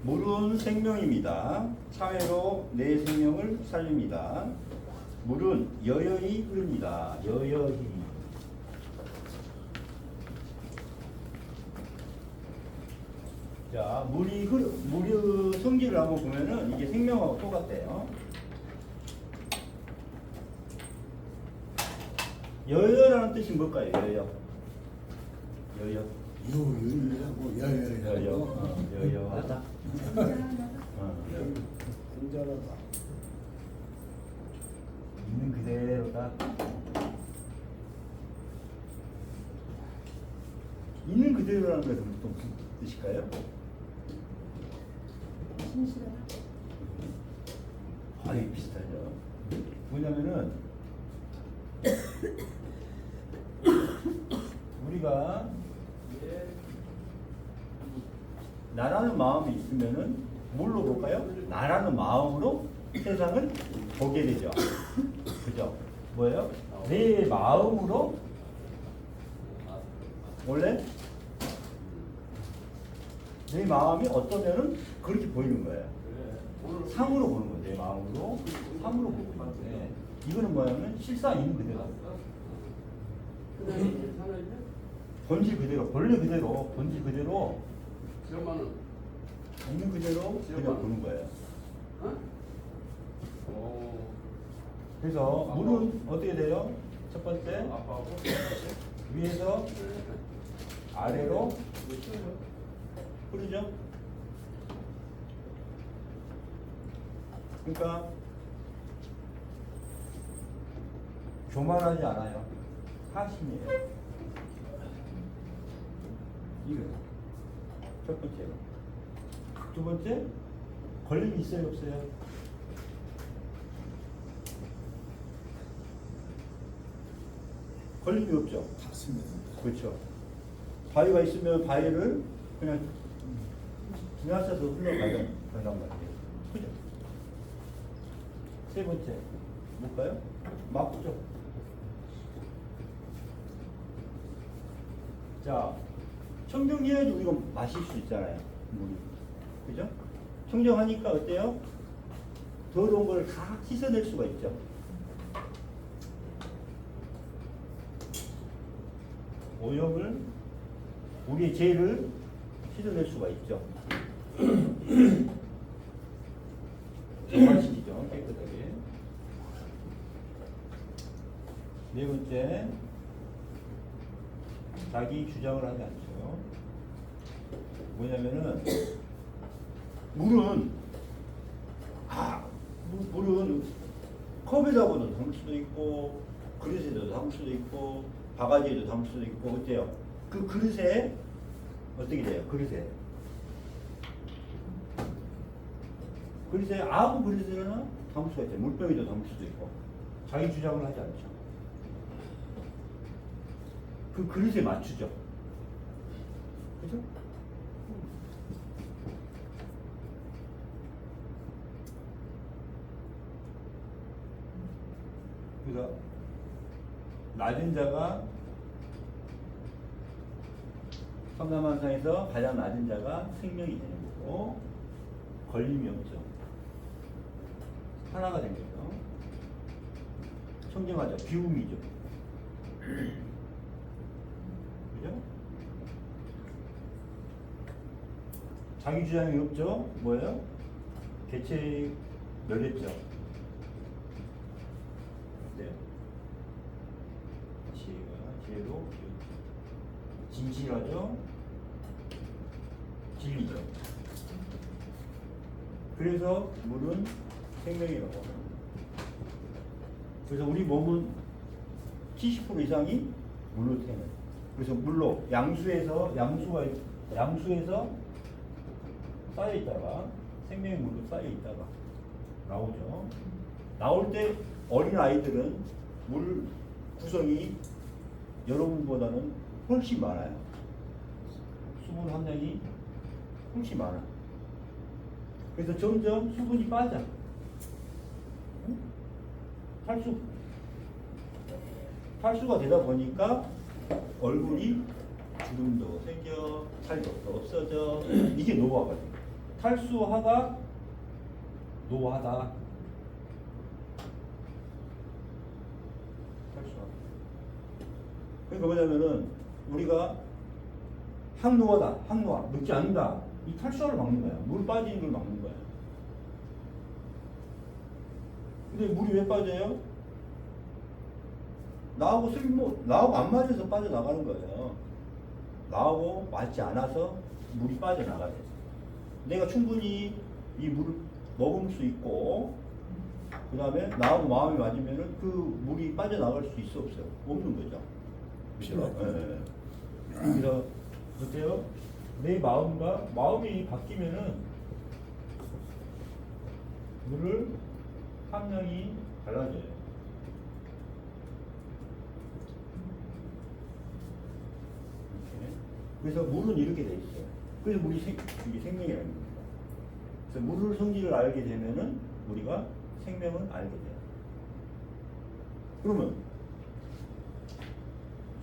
물은 생명입니다. 참외로 내 생명을 살립니다. 물은 여여히 흐릅니다. 여여히. 자, 물의 성질을 한번 보면은 이게 생명하고 똑같대요. 여여라는 뜻이 뭘까요? 여여. 여여. 여여하다. 공자하다. 있는 그대로다. 있는 그대로라는 것은 또 무슨 뜻일까요? 진실하다. 거의 비슷하죠. 뭐냐면은 우리가 나라는 마음이 있으면은 뭘로 볼까요? 나라는 마음으로 세상을 보게 되죠. 그죠? 뭐예요? 내 마음으로 원래 내 마음이 어떠면은 그렇게 보이는 거예요. 상으로 보는 거예요. 내 마음으로 상으로 보고 있는데 이거는 뭐냐면 실상 있는 그대로. 본질 그대로, 본래 그대로, 본질 그대로 있는 그대로 그냥 보는 거예요. 그래서 물은 어떻게 돼요? 첫 번째 위에서 아래로 흐르죠? 그러니까 교만하지 않아요. 하심이에요. 이거 첫 번째로. 두 번째 걸림이 있어요, 없어요? 걸림이 없죠. 맞습니다. 그렇죠. 바위가 있으면 바위를 그냥 지나쳐서 흘러가는 그런 말이에요. 그죠? 세 번째 뭘까요? 막죠. 자, 청정해야지 우리가 마실 수 있잖아요. 물이. 그죠? 청정하니까 어때요? 더러운 걸 다 씻어낼 수가 있죠. 오염을, 우리의 죄를 씻어낼 수가 있죠. 정화시키죠, 깨끗하게. 네 번째, 자기 주장을 하지 않죠. 뭐냐면은 물은 물은 컵에다가도 담을 수도 있고 그릇에도 담을 수도 있고 바가지에도 담을 수도 있고 어때요? 그 그릇에 어떻게 돼요? 그릇에 아무 그릇에나 담을 수가 있어요. 물병에도 담을 수도 있고 자기 주장을 하지 않죠. 그 그릇에 맞추죠. 그죠? 그래서 낮은 자가 삼라만상에서 가장 낮은 자가 생명이 되는 거고 걸림이 없죠. 하나가 된 거죠. 청정하죠. 비움이죠. 그죠? 자기 주장이 없죠. 뭐예요? 개체 멸했죠. 네. 지혜로 진실하죠. 진리죠. 그래서 물은 생명이라고 합니다. 그래서 우리 몸은 70% 이상이 물로 태어나요. 그래서 물로 양수에서 쌓여 있다가 생명의 물로 쌓여 있다가 나오죠. 나올 때 어린 아이들은 물 구성이 여러분보다는 훨씬 많아요. 수분 함량이 훨씬 많아. 그래서 점점 수분이 빠져. 응? 탈수가 되다 보니까 얼굴이 주름도 생겨, 살도 없어져. 이게 노화거든요. 탈수하다, 노하다. 탈수하다. 그러니까 뭐냐면은 우리가 항노하다, 항노화, 먹지 않는다. 이 탈수를 막는 거야. 물 빠지는 걸 막는 거야. 근데 물이 왜 빠져요? 나하고 안 맞아서 빠져나가는 거예요. 나하고 맞지 않아서 물이 빠져나가야 돼. 내가 충분히 이 물을 먹을 수 있고, 그 다음에 나하고 마음이 맞으면은 그 물이 빠져나갈 수 있어, 없어요? 없는 거죠. 그렇죠? 네. 그래서 어때요? 내 마음이 바뀌면은 물을 함량이 달라져요. 이렇게. 그래서 물은 이렇게 돼 있어요. 그래서 물이 이게 생명이라는 겁니다. 그래서 물을 성질을 알게 되면은 우리가 생명을 알게 돼요. 그러면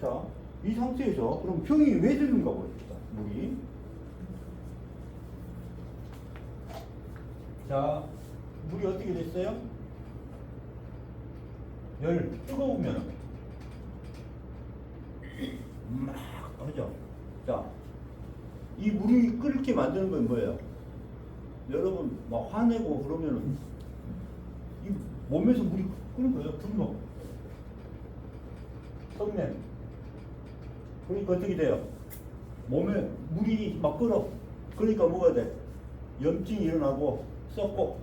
자, 이 상태에서 그럼 병이 왜 드는가 봅시다. 물이. 자, 물이 어떻게 됐어요? 뜨거우면 막 하죠. 자, 이 물이 끓게 만드는 건 뭐예요? 여러분 막 화내고 그러면은 이 몸에서 물이 끓는 거예요. 분노, 성냄. 그러니까 어떻게 돼요? 몸에 물이 막 끓어. 그러니까 뭐가 돼? 염증이 일어나고 썩고.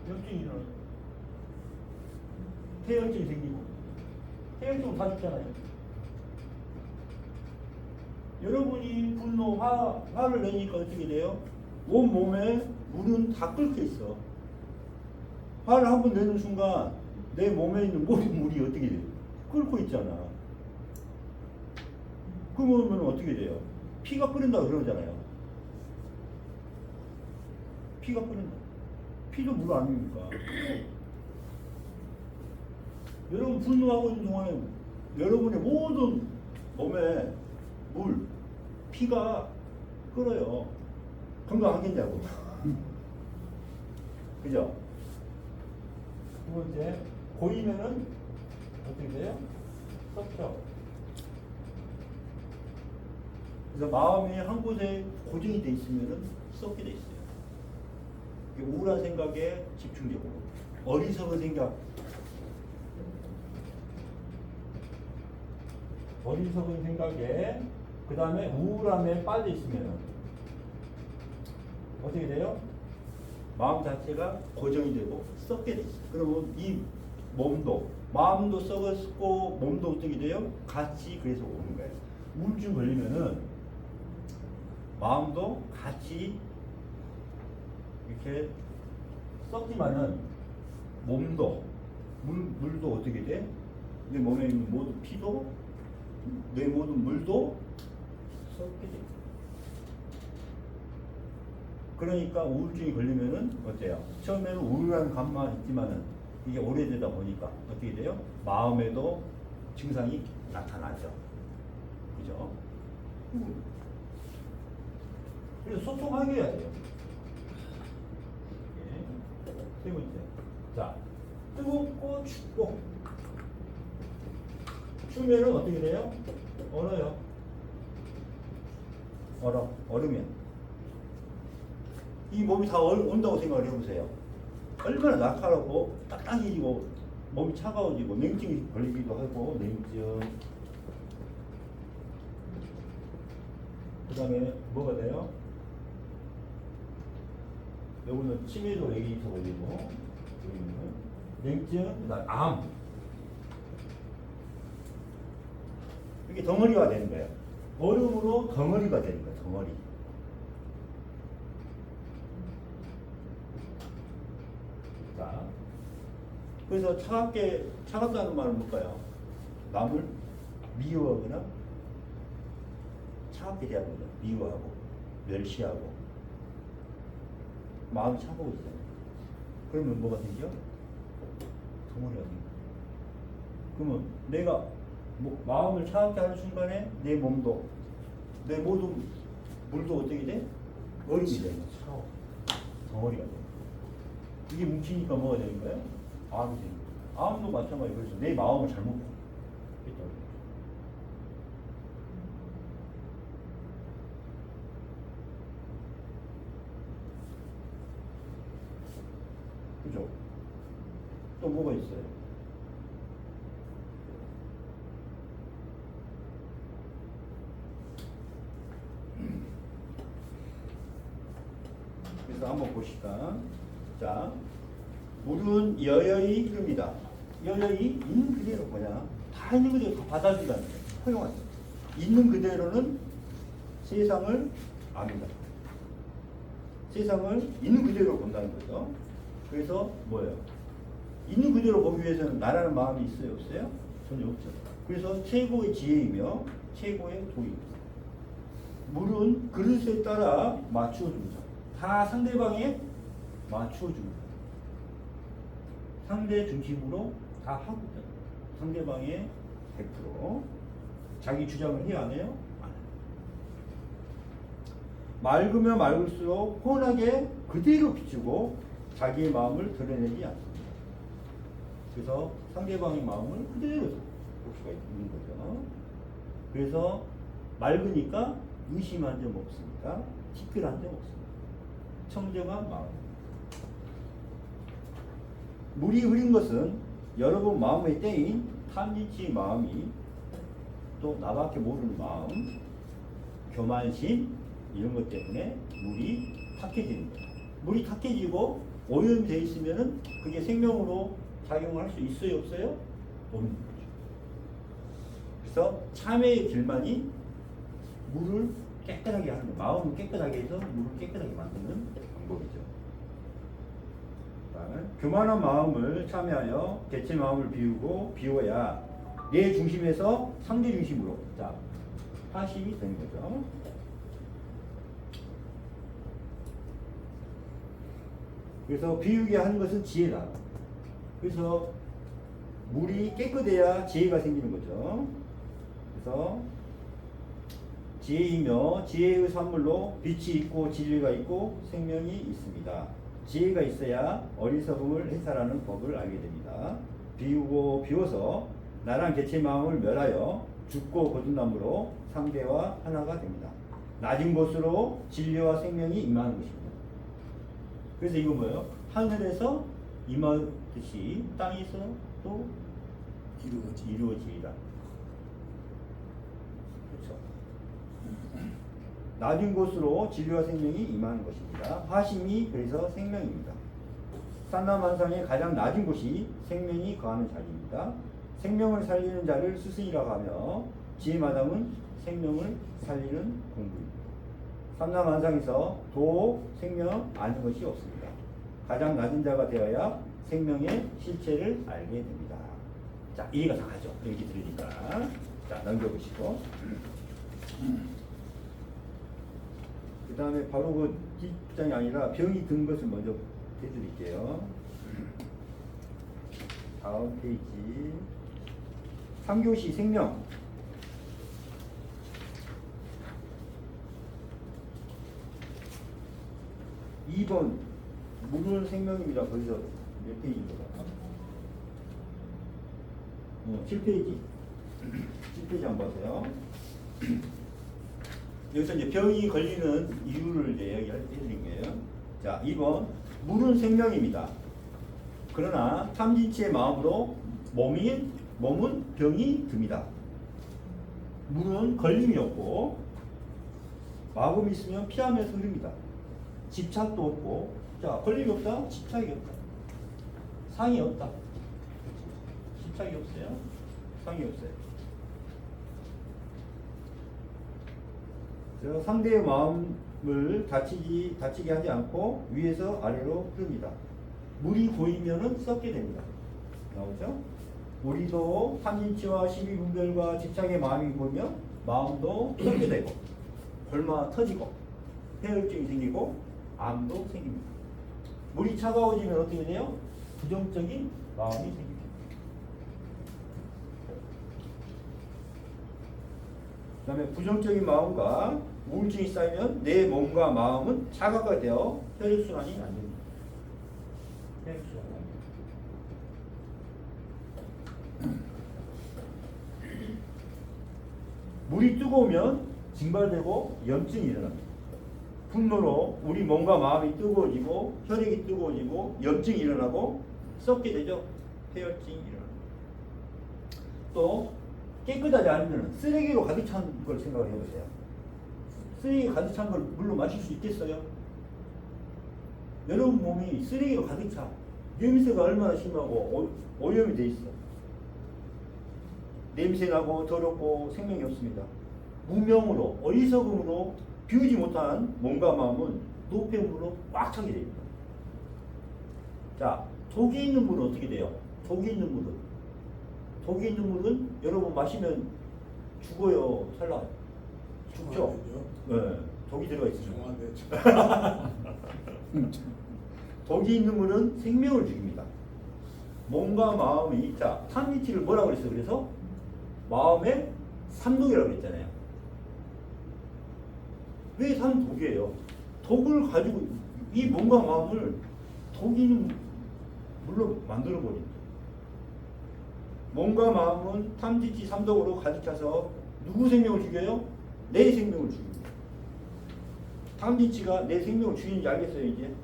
염증이 일어나고 폐혈증이 생기고. 폐혈증은 다 죽잖아요. 여러분이 분노, 화를 내니까 어떻게 돼요? 온 몸에 물은 다 끓게 있어. 화를 한번 내는 순간 내 몸에 있는 모든 물이 어떻게 돼요? 끓고 있잖아. 그러면 어떻게 돼요? 피가 끓는다고 그러잖아요. 피가 끓는다. 피도 물 아닙니까? 여러분 분노하고 있는 동안에 여러분의 모든 몸에 피가 끓어요. 건강하겠냐고. 그죠? 두 번째, 고이면은 어떻게 돼요? 썩죠. 그래서 마음이 한 곳에 고정이 돼 있으면은 썩게 돼 있어요. 우울한 생각에 집중적으로, 어리석은 생각에, 그 다음에 우울함에 빠져 있으면 어떻게 돼요? 마음 자체가 고정이 되고 썩게 돼 있어요. 그러면 이 마음도 썩었고 몸도 어떻게 돼요? 같이 그래서 오는 거예요. 우울증 걸리면은 마음도 같이 이렇게 썩지만은 몸도 물도 어떻게 돼? 내 몸에 있는 모든 피도 내 모든 물도 썩게 돼. 그러니까 우울증이 걸리면은 어때요? 처음에는 우울한 감만 있지만은 이게 오래되다 보니까 어떻게 돼요? 마음에도 증상이 나타나죠. 그죠? 그래서 소통하게 해야 돼요. 세 번째. 자, 뜨겁고 춥고. 추우면은 어떻게 돼요? 얼어요. 얼으면. 이 몸이 다 온다고 생각을 해보세요. 얼마나 날카롭고 딱딱해지고 몸이 차가워지고 냉증이 걸리기도 하고 냉증. 그 다음에 뭐가 돼요? 요거는 치매도 얘기해서 걸리고 냉증, 그 다음 암. 이게 덩어리가 되는 거예요. 얼음으로 덩어리가 되는 거예요. 덩어리. 자, 그래서 차갑다는 말은 뭘까요? 남을 미워하거나 차갑게 대하는 거죠. 미워하고 멸시하고 마음이 차가워지잖아요. 그러면 뭐가 생겨? 덩어리가 생겨. 그러면 내가 마음을 차갑게 하는 순간에 내 몸도 내 모든 물도 어떻게 돼? 얼음이 돼. 덩어리가 돼. 이게 뭉치니까 뭐가 되는 거예요? 암이 되는 거예요. 암도 마찬가지로 그래서 내 마음을 잘못 했다. 그죠? 또 뭐가 있어요? 그래서 한번 보시다. 자, 물은 여여히 흐릅니다. 여여히 있는 그대로 뭐냐? 다 있는 그대로 다 받아들이라는 거예요. 허용하죠. 있는 그대로는 세상을 압니다. 세상을 있는 그대로 본다는 거죠. 그래서 뭐예요? 있는 그대로 보기 위해서는 나라는 마음이 있어요? 없어요? 전혀 없죠. 그래서 최고의 지혜이며 최고의 도입니다. 물은 그릇에 따라 맞추어줍니다. 다 상대방에 맞추어줍니다. 상대 중심으로 다 하고 있다. 상대방의 100% 자기 주장을 해야 안 해요? 안 해요. 맑으면 맑을수록 훤하게 그대로 비추고 자기의 마음을 드러내지 않습니다. 그래서 상대방의 마음을 그대로 볼 수가 있는 거죠. 그래서 맑으니까 의심한 점 없습니다. 티끌한 점 없습니다. 청정한 마음. 물이 흐린 것은 여러분 마음의 때인 탐진치 마음이 또 나밖에 모르는 마음, 교만심 이런 것 때문에 물이 탁해지는 거예요. 물이 탁해지고 오염되어 있으면은 그게 생명으로 작용을 할 수 있어요, 없어요? 없는 거죠. 그래서 참회의 길만이 물을 깨끗하게 하는 거예요. 마음을 깨끗하게 해서 물을 깨끗하게 만드는 방법이죠. 교만한 마음을 참여하여 개체 마음을 비워야 내 중심에서 상대 중심으로 자 화심이 되는 거죠. 그래서 비우게 하는 것은 지혜다. 그래서 물이 깨끗해야 지혜가 생기는 거죠. 그래서 지혜이며 지혜의 산물로 빛이 있고 진리가 있고 생명이 있습니다. 지혜가 있어야 어리석음을 해탈하는 법을 알게 됩니다. 비워서 나란 개체 마음을 멸하여 죽고 거듭남으로 상대와 하나가 됩니다. 낮은 곳으로 진리와 생명이 임하는 것입니다. 그래서 이거 뭐예요? 하늘에서 임하듯이 땅에서 또 이루어지리라. 그렇죠. 낮은 곳으로 진리와 생명이 임하는 것입니다. 화심이 그래서 생명입니다. 산나만상의 가장 낮은 곳이 생명이 거하는 자리입니다. 생명을 살리는 자를 스승이라고 하며 지혜마담은 생명을 살리는 공부입니다. 산나만상에서 도 생명 아는 것이 없습니다. 가장 낮은 자가 되어야 생명의 실체를 알게 됩니다. 자, 이해가 다 가죠. 이렇게 들으니까. 자, 넘겨보시고. 그 다음에 바로 그 뒷장이 아니라 병이 든 것을 먼저 해드릴게요. 다음 페이지. 3교시 생명. (2번) 물은 생명입니다. 거기서 몇 페이지인가? 7페이지. 7페이지 한번 보세요. 여기서 이제 병이 걸리는 이유를 이제 얘기해드린 거예요. 자, 2번. 물은 생명입니다. 그러나 탐진치의 마음으로 몸은 병이 듭니다. 물은 걸림이 없고 마음이 있으면 피하면서 흐릅니다. 집착도 없고, 자, 걸림이 없다, 집착이 없다, 상이 없다. 집착이 없어요, 상이 없어요. 그래서 상대의 마음을 다치게 하지 않고 위에서 아래로 흐릅니다. 물이 고이면은 썩게 됩니다. 나오죠? 우리도 탐진치와 시비분별과 집착의 마음이 고이면 마음도 썩게 되고 골마 터지고 폐혈증이 생기고 암도 생깁니다. 물이 차가워지면 어떻게 돼요? 부정적인 마음이 생깁니다. 그다음에 부정적인 마음과 우울증이 쌓이면 내 몸과 마음은 자각화 되어 혈액순환이 안 됩니다. 혈액순환이 안 됩니다. 물이 뜨거우면 증발되고 염증이 일어납니다. 분노로 우리 몸과 마음이 뜨거워지고 혈액이 뜨거워지고 염증이 일어나고 썩게 되죠. 폐혈증이 일어납니다. 또 깨끗하지 않으면 쓰레기로 가득 찬 걸 생각을 해보세요. 쓰레기 가득 찬 걸 물로 마실 수 있겠어요? 여러분 몸이 쓰레기로 가득 차. 냄새가 얼마나 심하고 오염이 돼 있어. 냄새나고 더럽고 생명이 없습니다. 무명으로 어리석음으로 비우지 못한 몸과 마음은 노폐물로 꽉 차게 됩니다. 자, 독이 있는 물은 어떻게 돼요? 독이 있는 물은 여러분 마시면 죽어요, 살라요. 죽죠? 네, 독이 들어가 있어요. 독이 있는 물은 생명을 죽입니다. 몸과 마음이, 자, 탐니티를 뭐라고 그랬어요? 그래서 마음의 삼독이라고 했잖아요. 왜 삼독이에요? 독을 가지고 이 몸과 마음을 독이 있는 물로 만들어 버립니다. 몸과 마음은 탐지치 삼독으로 가득 차서 누구 생명을 죽여요? 내 생명을 죽입니다. 탐지치가 내 생명을 죽이는지 알겠어요, 이제?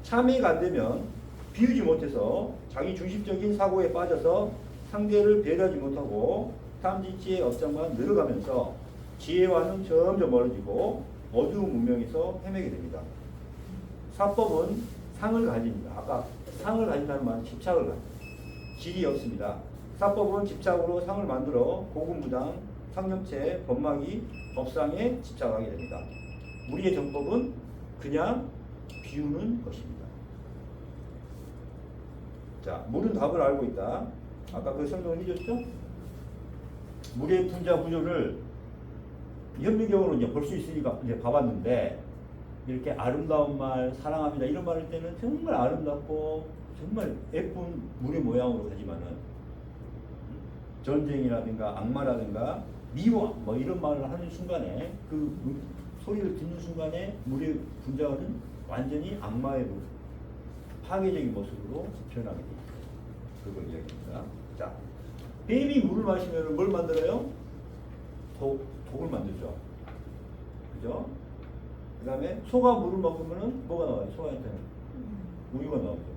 참회가 안 되면 비우지 못해서 자기 중심적인 사고에 빠져서 상대를 배려하지 못하고 탐지치의 업장만 늘어가면서 지혜와는 점점 멀어지고 어두운 문명에서 헤매게 됩니다. 사법은 상을 가집니다. 아까 상을 가진다는 말은 집착을 가집니다. 질이 없습니다. 사법은 집착으로 상을 만들어 고군부당, 상념체, 법막이, 법상에 집착하게 됩니다. 우리의 정법은 그냥 비우는 것입니다. 자, 물은 답을 알고 있다. 아까 그 설명을 해줬죠? 물의 분자 구조를 현미경으로 이제 볼 수 있으니까 이제 봐봤는데, 이렇게 아름다운 말, 사랑합니다 이런 말 할 때는 정말 아름답고 정말 예쁜 물의 모양으로 가지만은 전쟁이라든가 악마라든가 미워 뭐 이런 말을 하는 순간에 그 소리를 듣는 순간에 물의 분자는 완전히 악마의 모습, 파괴적인 모습으로 표현하게 됩니다. 그걸 이야기합니다. 자, 뱀이 물을 마시면 뭘 만들어요? 독을 만들죠. 그죠? 그 다음에 소가 물을 먹으면 뭐가 나와요? 소한테는 우유가 나오죠.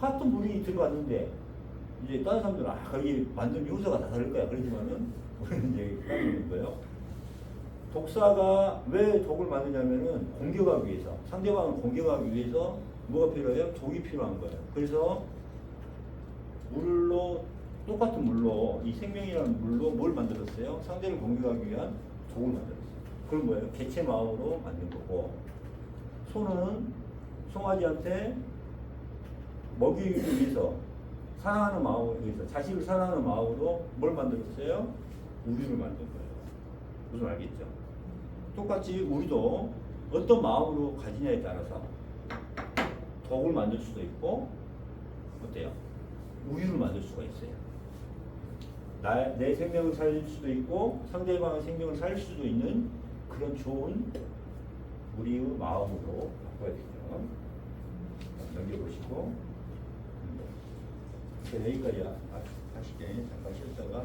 같은 물이 들어갔는데 이제 다른 사람들은 거기 만든 요소가 다 다를 거야. 그러지만은 우리는 이제 까먹는 거예요. 독사가 왜 독을 만드냐면은 공격하기 위해서, 상대방을 공격하기 위해서 뭐가 필요해요? 독이 필요한 거예요. 그래서 물로, 똑같은 물로, 이 생명이라는 물로 뭘 만들었어요? 상대를 공격하기 위한 독을 만들었어요. 그건 뭐예요? 개체 마음으로 만든 거고, 소는 송아지한테 먹이기 위해서, 사랑하는 마음을 위해서, 자식을 사랑하는 마음으로 뭘 만들었어요? 우유를 만든 거예요. 무슨 알겠죠? 똑같이 우리도 어떤 마음으로 가지냐에 따라서 독을 만들 수도 있고, 어때요? 우유를 만들 수가 있어요. 내 생명을 살릴 수도 있고 상대방의 생명을 살릴 수도 있는 그런 좋은 우리의 마음으로 바꿔야 되죠. 넘겨보시고 여기까지 하시게. 잠깐 쉬었다가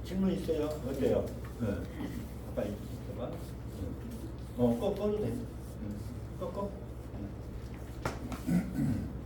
질문 있어요? 어때요? 네. 아까 있어봐. 꺼도 돼. 꺼.